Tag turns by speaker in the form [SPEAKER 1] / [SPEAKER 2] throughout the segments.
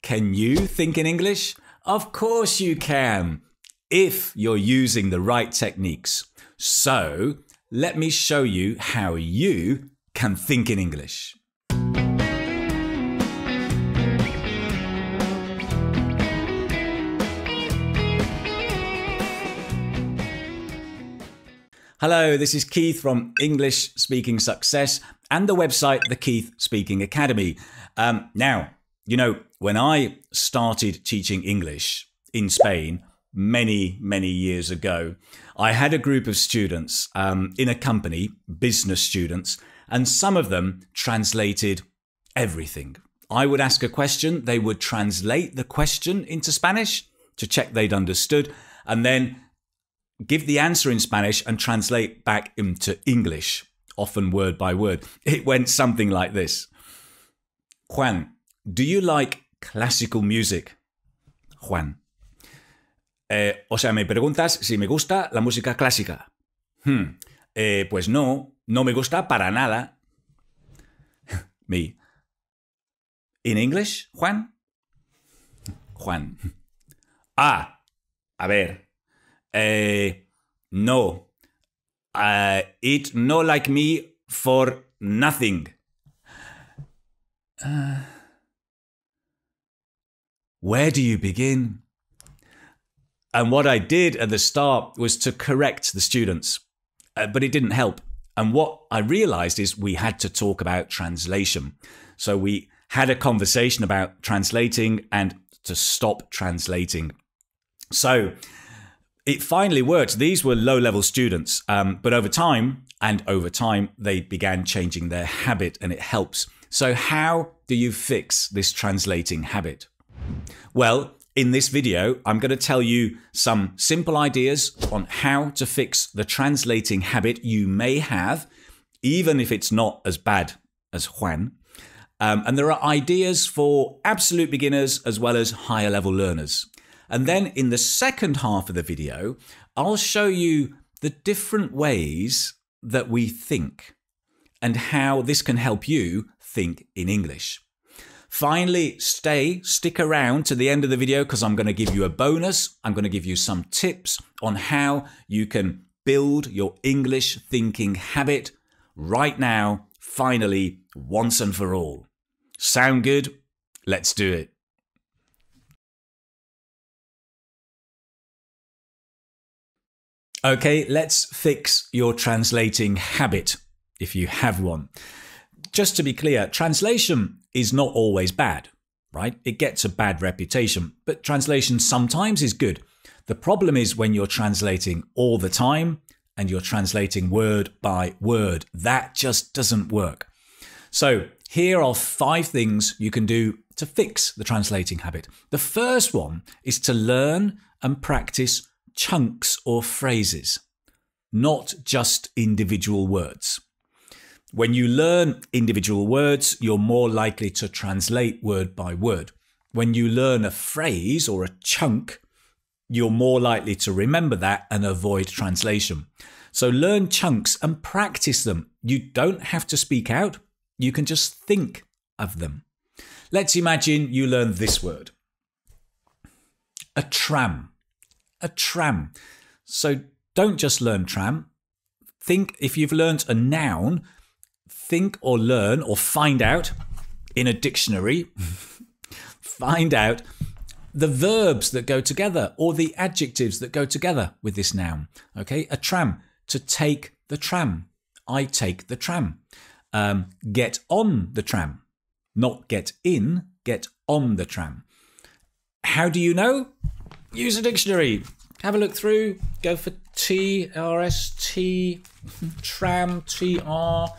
[SPEAKER 1] Can you think in English? Of course you can, if you're using the right techniques. So, let me show you how you can think in English. Hello, this is Keith from English Speaking Success and the website, The Keith Speaking Academy. Now, you know, when I started teaching English in Spain many years ago, I had a group of students in a company, business students, and some of them translated everything. I would ask a question, they would translate the question into Spanish to check they'd understood, and then give the answer in Spanish and translate back into English, often word by word. It went something like this. Juan, do you like classical music? Juan. O sea, me preguntas si me gusta la música clásica. Pues no me gusta para nada. Me. In English, Juan? Juan. A ver. No. It no like me for nothing. Where do you begin? And what I did at the start was to correct the students, but it didn't help. And what I realized is we had to talk about translation. So we had a conversation about translating and to stop translating. So it finally worked. These were low-level students, but over time, they began changing their habit, and it helps. So how do you fix this translating habit? Well, in this video, I'm going to tell you some simple ideas on how to fix the translating habit you may have, even if it's not as bad as Juan. And there are ideas for absolute beginners as well as higher level learners. And then in the second half of the video, I'll show you the different ways that we think and how this can help you think in English. Finally, stick around to the end of the video because I'm going to give you a bonus. I'm going to give you some tips on how you can build your English thinking habit right now, finally, once and for all. Sound good? Let's do it. Okay, let's fix your translating habit, if you have one. Just to be clear, translation is not always bad, right? It gets a bad reputation, but translation sometimes is good. The problem is when you're translating all the time and you're translating word by word. That just doesn't work. So here are 5 things you can do to fix the translating habit. The first one is to learn and practice chunks or phrases, not just individual words. When you learn individual words, you're more likely to translate word by word. When you learn a phrase or a chunk, you're more likely to remember that and avoid translation. So learn chunks and practice them. You don't have to speak out. You can just think of them. Let's imagine you learn this word. A tram. A tram. So don't just learn tram. Think, if you've learnt a noun, think or learn or find out in a dictionary, find out the verbs that go together or the adjectives that go together with this noun. Okay, a tram, to take the tram. I take the tram. Get on the tram. Not get in, get on the tram. How do you know? Use a dictionary. Have a look through. Go for T-R-S-T, tram, T-R.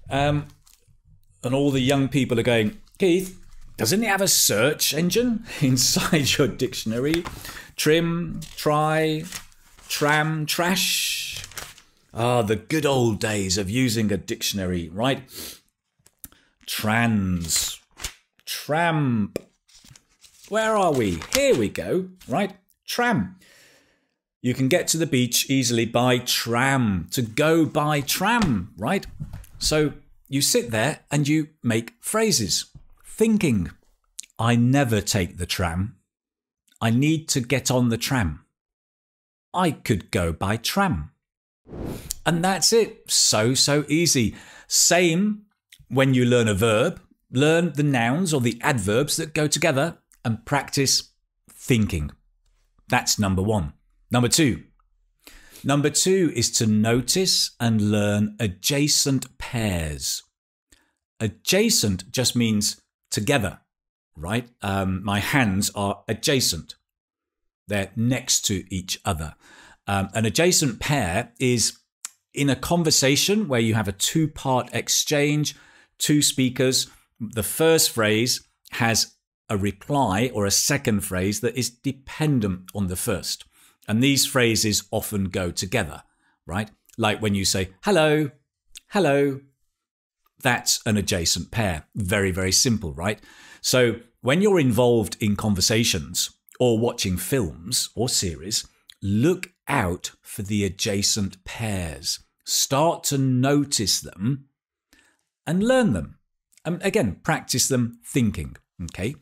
[SPEAKER 1] And all the young people are going, Keith, doesn't it have a search engine inside your dictionary? Trim, try, tram, trash. Ah, the good old days of using a dictionary, right? Trans, tramp. Where are we? Here we go, right? Tram. You can get to the beach easily by tram, to go by tram, right? So you sit there and you make phrases, thinking, I never take the tram. I need to get on the tram. I could go by tram. And that's it. So easy. Same when you learn a verb. Learn the nouns or the adverbs that go together and practice thinking. That's number one. Number two. Number two is to notice and learn adjacent pairs. Adjacent just means together, right? My hands are adjacent. They're next to each other. An adjacent pair is in a conversation where you have a two-part exchange, two speakers. The first phrase has a reply or a second phrase that is dependent on the first. And these phrases often go together, right? Like when you say, hello, hello, that's an adjacent pair. Very simple, right? So when you're involved in conversations or watching films or series, look out for the adjacent pairs. Start to notice them and learn them. And again, practice them thinking, okay?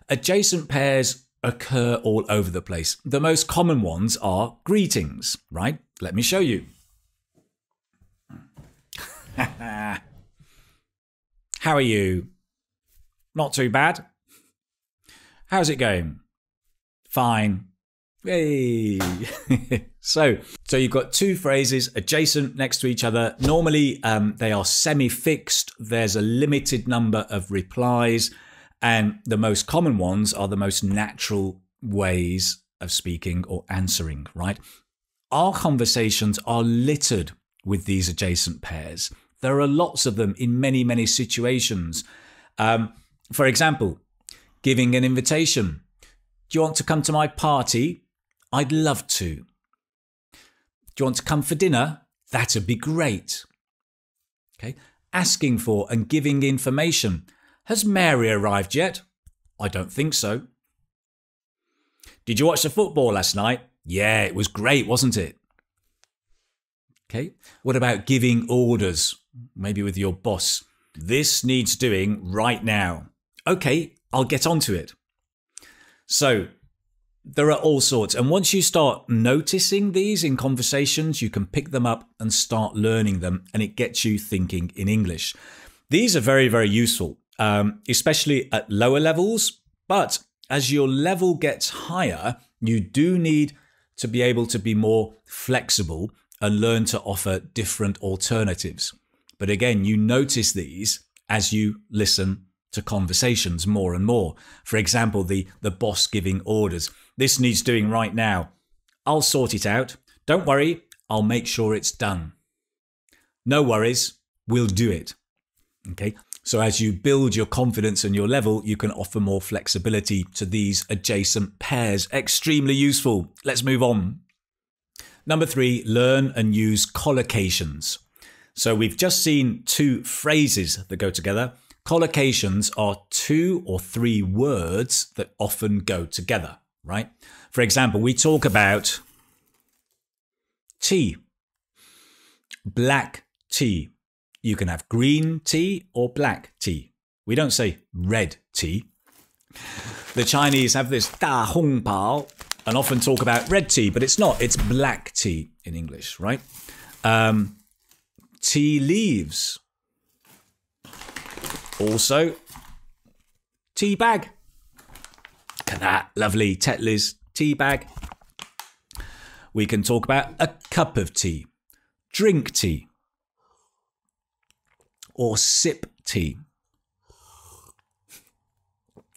[SPEAKER 1] Adjacent pairs occur all over the place. The most common ones are greetings, right? Let me show you. How are you? Not too bad. How's it going? Fine. Yay. So you've got two phrases adjacent next to each other. Normally they are semi-fixed. There's a limited number of replies, and the most common ones are the most natural ways of speaking or answering, right? Our conversations are littered with these adjacent pairs. There are lots of them in many situations. For example, giving an invitation. Do you want to come to my party? I'd love to. Do you want to come for dinner? That'd be great. Okay. Asking for and giving information. Has Mary arrived yet? I don't think so. Did you watch the football last night? Yeah, it was great, wasn't it? Okay. What about giving orders? Maybe with your boss. This needs doing right now. Okay, I'll get onto it. So there are all sorts. And once you start noticing these in conversations, you can pick them up and start learning them, and it gets you thinking in English. These are very useful, especially at lower levels. But as your level gets higher, you do need to be able to be more flexible and learn to offer different alternatives. But again, you notice these as you listen to conversations more and more. For example, the boss giving orders. This needs doing right now. I'll sort it out. Don't worry, I'll make sure it's done. No worries, we'll do it. Okay. So as you build your confidence and your level, you can offer more flexibility to these adjacent pairs. Extremely useful. Let's move on. Number 3, learn and use collocations. So we've just seen two phrases that go together. Collocations are 2 or 3 words that often go together, right? For example, we talk about tea, black tea. You can have green tea or black tea. We don't say red tea. The Chinese have this da hong pao and often talk about red tea, but it's not. It's black tea in English, right? Tea leaves. Also, tea bag. Look at that, lovely Tetley's tea bag. We can talk about a cup of tea, drink tea, or sip tea.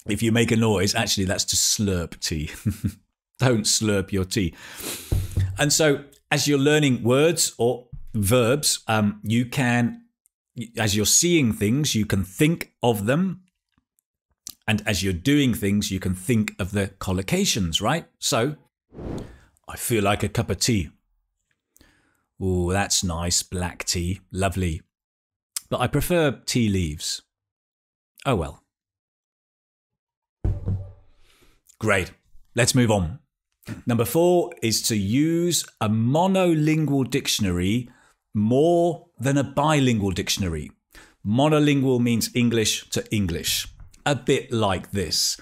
[SPEAKER 1] If you make a noise, actually that's to slurp tea. Don't slurp your tea. And so as you're learning words or verbs, you can, as you're seeing things, you can think of them. And as you're doing things, you can think of the collocations, right? So, I feel like a cup of tea. Oh, that's nice, black tea, lovely. But I prefer tea leaves. Oh well. Great, let's move on. Number 4 is to use a monolingual dictionary more than a bilingual dictionary. Monolingual means English to English. a bit like this.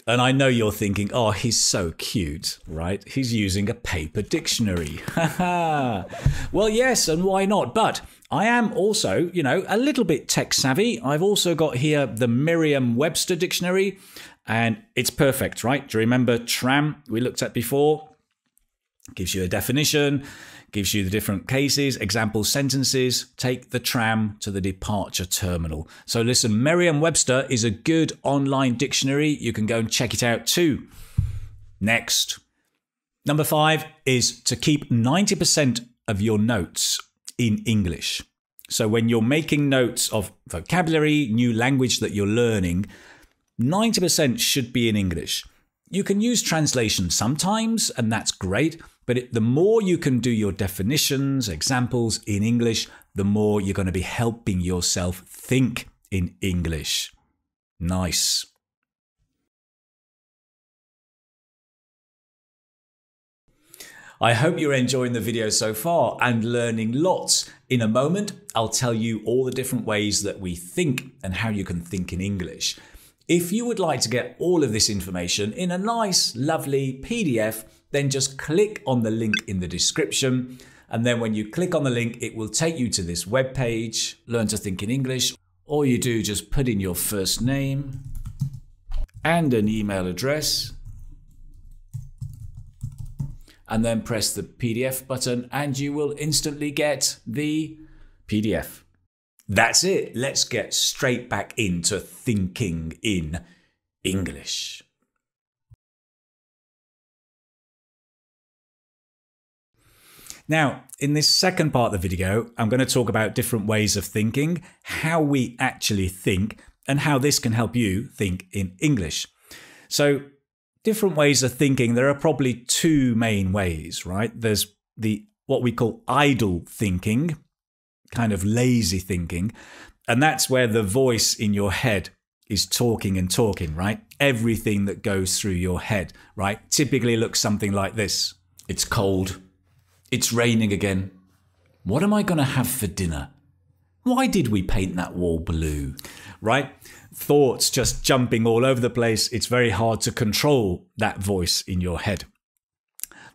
[SPEAKER 1] And I know you're thinking, oh, he's so cute, right? He's using a paper dictionary. Well, yes, and why not? But I am also, a little bit tech savvy. I've also got here the Merriam-Webster dictionary, and it's perfect, right? Do you remember tram we looked at before? Gives you a definition, gives you the different cases, example sentences. Take the tram to the departure terminal. So listen, Merriam-Webster is a good online dictionary. You can go and check it out too. Next. Number 5 is to keep 90% of your notes in English. So when you're making notes of vocabulary, new language that you're learning, 90% should be in English. You can use translation sometimes, and that's great. But the more you can do your definitions, examples in English, the more you're going to be helping yourself think in English. Nice. I hope you're enjoying the video so far and learning lots. In a moment, I'll tell you all the different ways that we think and how you can think in English. If you would like to get all of this information in a nice, lovely PDF, then just click on the link in the description. And then when you click on the link, it will take you to this webpage, Learn to Think in English. All you do, just put in your first name and an email address, and then press the PDF button and you will instantly get the PDF. That's it. Let's get straight back into thinking in English. Now, in this second part of the video, I'm going to talk about different ways of thinking, how we actually think, and how this can help you think in English. So, different ways of thinking, there are probably 2 main ways, right? There's what we call idle thinking, kind of lazy thinking, and that's where the voice in your head is talking and talking, right? Everything that goes through your head, right? Typically looks something like this. It's cold. It's raining again. What am I going to have for dinner? Why did we paint that wall blue? Right? Thoughts just jumping all over the place. It's very hard to control that voice in your head.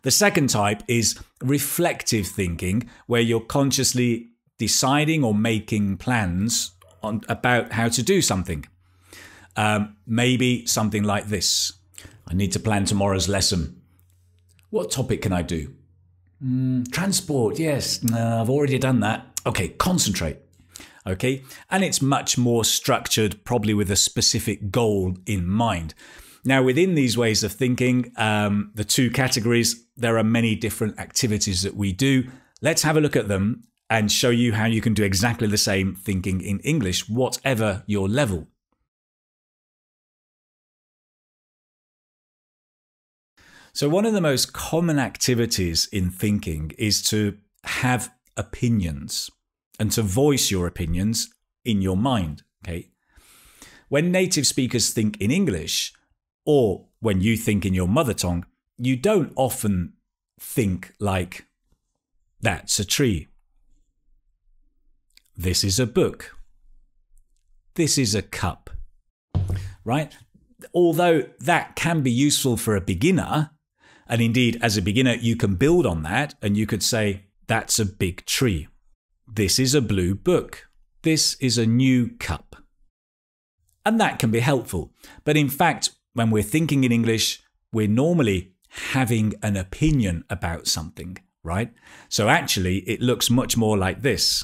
[SPEAKER 1] The second type is reflective thinking, where you're consciously deciding or making plans about how to do something. Maybe something like this. I need to plan tomorrow's lesson. What topic can I do? Transport, yes. No, I've already done that. Okay, concentrate. Okay, and it's much more structured, probably with a specific goal in mind. Now, within these ways of thinking, the 2 categories, there are many different activities that we do. Let's have a look at them and show you how you can do exactly the same thinking in English, whatever your level. So one of the most common activities in thinking is to have opinions and to voice your opinions in your mind, okay? When native speakers think in English, or when you think in your mother tongue, you don't often think like, that's a tree. This is a book. This is a cup, right? Although that can be useful for a beginner, and indeed, as a beginner, you can build on that and you could say, that's a big tree. This is a blue book. This is a new cup. And that can be helpful. But in fact, when we're thinking in English, we're normally having an opinion about something, right? So actually, it looks much more like this.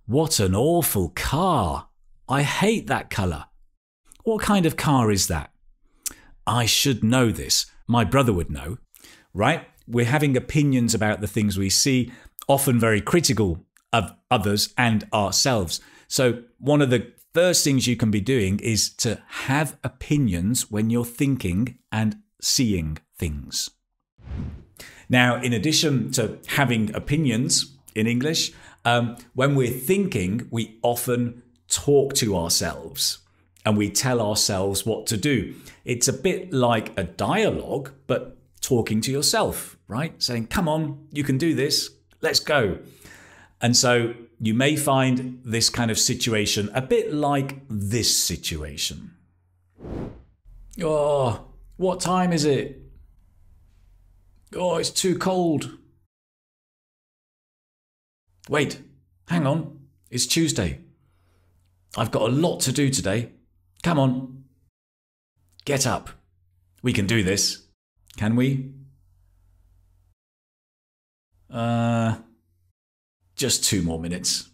[SPEAKER 1] What an awful car. I hate that colour. What kind of car is that? I should know this. My brother would know, right? We're having opinions about the things we see, often very critical of others and ourselves. So one of the first things you can be doing is to have opinions when you're thinking and seeing things. Now, in addition to having opinions in English, when we're thinking, we often talk to ourselves. And we tell ourselves what to do. It's a bit like a dialogue, but talking to yourself, right? Saying, come on, you can do this, let's go. And so you may find this kind of situation a bit like this situation. Oh, what time is it? Oh, it's too cold. Wait, hang on. It's Tuesday. I've got a lot to do today. Come on. Get up. We can do this. Can we? Just 2 more minutes.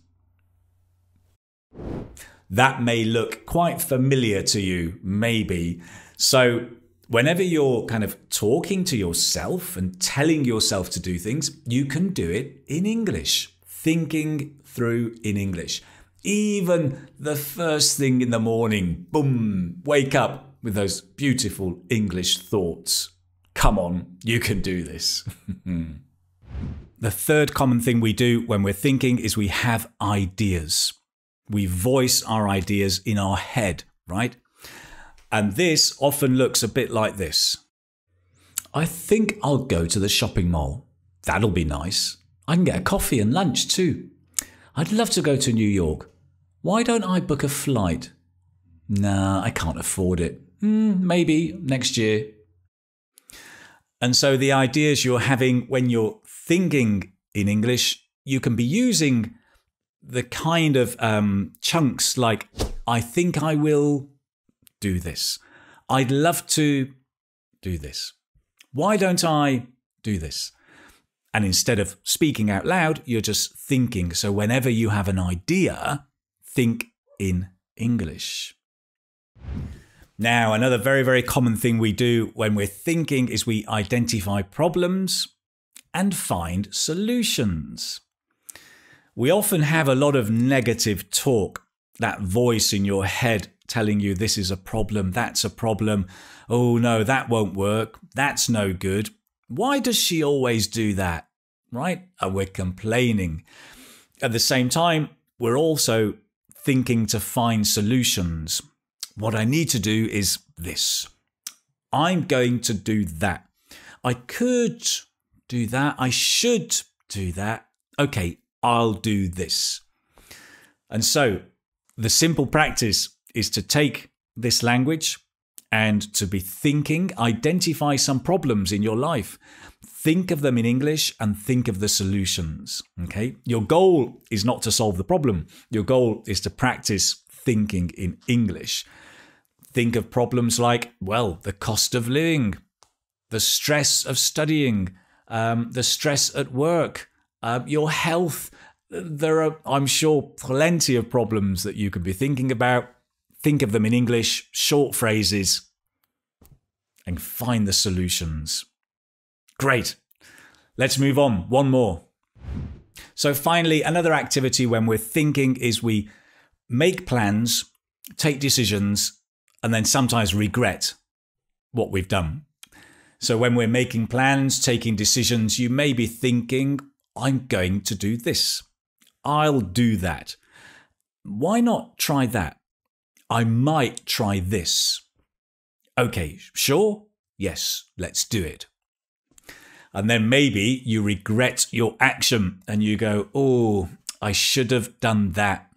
[SPEAKER 1] That may look quite familiar to you, maybe. So whenever you're kind of talking to yourself and telling yourself to do things, you can do it in English, thinking through in English. Even the first thing in the morning, boom, wake up with those beautiful English thoughts. Come on, you can do this. The third common thing we do when we're thinking is we have ideas. We voice our ideas in our head, right? And this often looks a bit like this. I think I'll go to the shopping mall. That'll be nice. I can get a coffee and lunch too. I'd love to go to New York. Why don't I book a flight? Nah, I can't afford it. Maybe next year. And so the ideas you're having when you're thinking in English, you can be using the kind of chunks like, I think I will do this. I'd love to do this. Why don't I do this? And instead of speaking out loud, you're just thinking. So whenever you have an idea, think in English. Now, another very, very common thing we do when we're thinking is we identify problems and find solutions. We often have a lot of negative talk, that voice in your head telling you this is a problem, that's a problem. Oh no, that won't work. That's no good. Why does she always do that? Right? And we're complaining. At the same time, we're also thinking to find solutions. What I need to do is this. I'm going to do that. I could do that. I should do that. Okay, I'll do this. And so the simple practice is to take this language and to be thinking, identify some problems in your life. Think of them in English and think of the solutions. Okay? Your goal is not to solve the problem. Your goal is to practice thinking in English. Think of problems like, well, the cost of living, the stress of studying, the stress at work, your health. There are, I'm sure, plenty of problems that you could be thinking about. Think of them in English, short phrases, and find the solutions. Great. Let's move on. One more. So finally, another activity when we're thinking is we make plans, take decisions, and then sometimes regret what we've done. So when we're making plans, taking decisions, you may be thinking, I'm going to do this. I'll do that. Why not try that? I might try this. Okay, sure? Yes, let's do it. And then maybe you regret your action and you go, oh, I should have done that.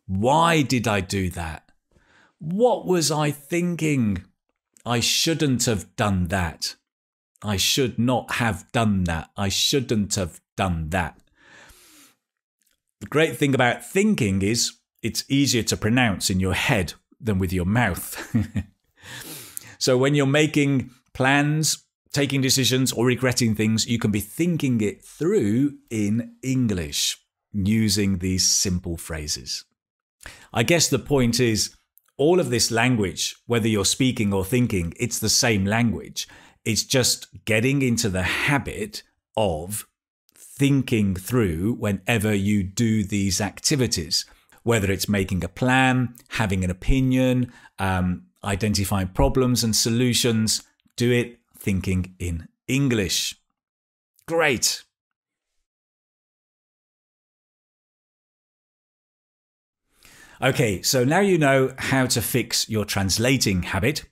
[SPEAKER 1] Why did I do that? What was I thinking? I shouldn't have done that. I should not have done that. I shouldn't have done that. The great thing about thinking is it's easier to pronounce in your head than with your mouth. So when you're making plans, taking decisions or regretting things, you can be thinking it through in English using these simple phrases. I guess the point is all of this language, whether you're speaking or thinking, it's the same language. It's just getting into the habit of thinking through whenever you do these activities, whether it's making a plan, having an opinion, identifying problems and solutions, do it thinking in English. Great. Okay, so now you know how to fix your translating habit.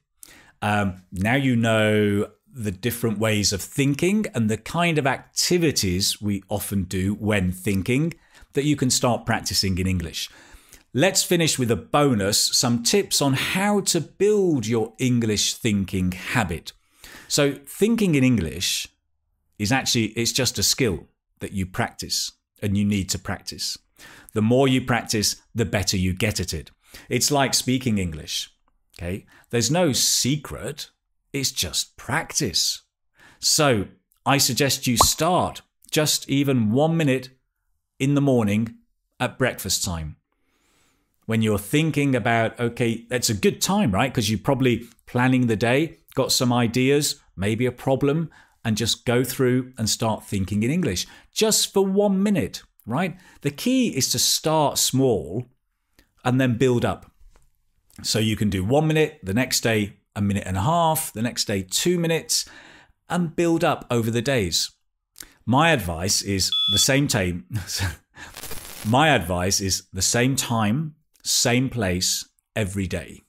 [SPEAKER 1] Now you know the different ways of thinking and the kind of activities we often do when thinking that you can start practicing in English. Let's finish with a bonus, some tips on how to build your English thinking habit. So thinking in English is it's just a skill that you practice and you need to practice. The more you practice, the better you get at it. It's like speaking English, okay? There's no secret, it's just practice. So I suggest you start just even 1 minute in the morning at breakfast time. When you're thinking about, okay, that's a good time, right? Because you're probably planning the day, got some ideas, maybe a problem, and just go through and start thinking in English. Just for 1 minute, right? The key is to start small and then build up. So you can do 1 minute, the next day 1.5 minutes, the next day 2 minutes, and build up over the days. My advice is the same time. My advice is the same time, same place every day,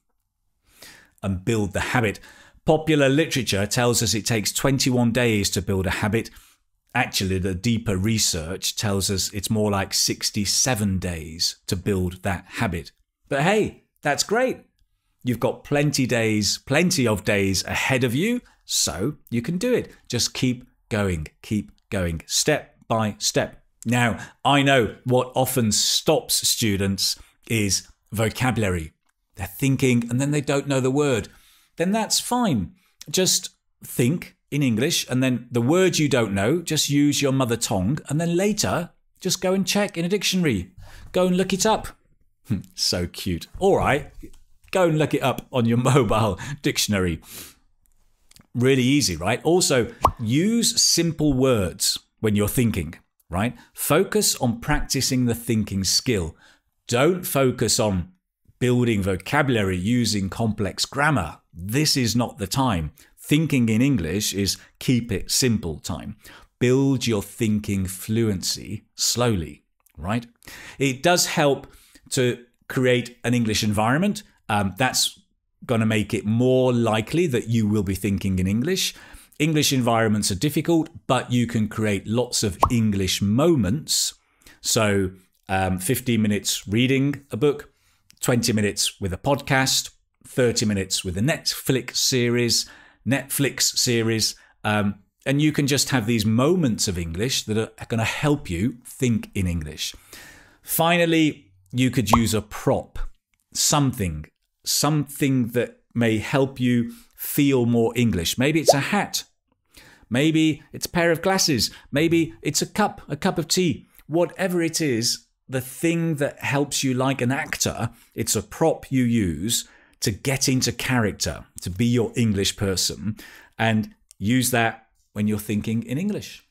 [SPEAKER 1] and build the habit. Popular literature tells us it takes 21 days to build a habit. Actually, the deeper research tells us it's more like 67 days to build that habit. But hey, that's great. You've got plenty of days ahead of you, so you can do it. Just keep going, step by step. Now, I know what often stops students is vocabulary. They're thinking and then they don't know the word. Then that's fine. Just think in English and then the word you don't know, just use your mother tongue and then later just go and check in a dictionary. Go and look it up. So cute. All right, go and look it up on your mobile dictionary. Really easy, right? Also, use simple words when you're thinking, right? Focus on practicing the thinking skill. Don't focus on building vocabulary using complex grammar. This is not the time. Thinking in English is keep it simple time. Build your thinking fluency slowly, right? It does help to create an English environment. That's going to make it more likely that you will be thinking in English. English environments are difficult, but you can create lots of English moments. So 15 minutes reading a book, 20 minutes with a podcast, 30 minutes with a Netflix series. And you can just have these moments of English that are going to help you think in English. Finally, you could use a prop, something that may help you feel more English. Maybe it's a hat. Maybe it's a pair of glasses. Maybe it's a cup of tea. Whatever it is, the thing that helps you like an actor, it's a prop you use to get into character, to be your English person, and use that when you're thinking in English.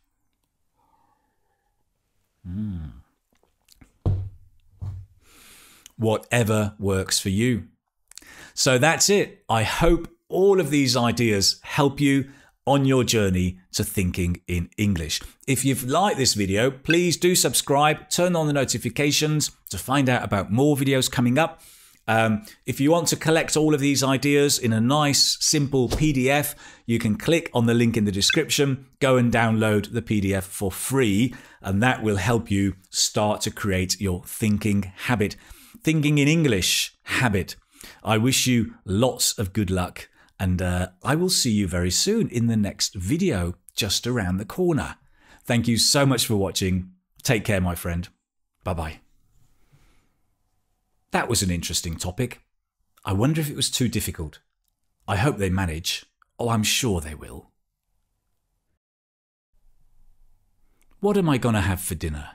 [SPEAKER 1] Whatever works for you. So that's it. I hope all of these ideas help you on your journey to thinking in English. If you've liked this video, please do subscribe, turn on the notifications to find out about more videos coming up. If you want to collect all of these ideas in a nice, simple PDF, you can click on the link in the description, go and download the PDF for free, and that will help you start to create your thinking habit, thinking in English habit. I wish you lots of good luck, and I will see you very soon in the next video just around the corner. Thank you so much for watching. Take care, my friend. Bye-bye. That was an interesting topic. I wonder if it was too difficult. I hope they manage. Oh, I'm sure they will. What am I going to have for dinner?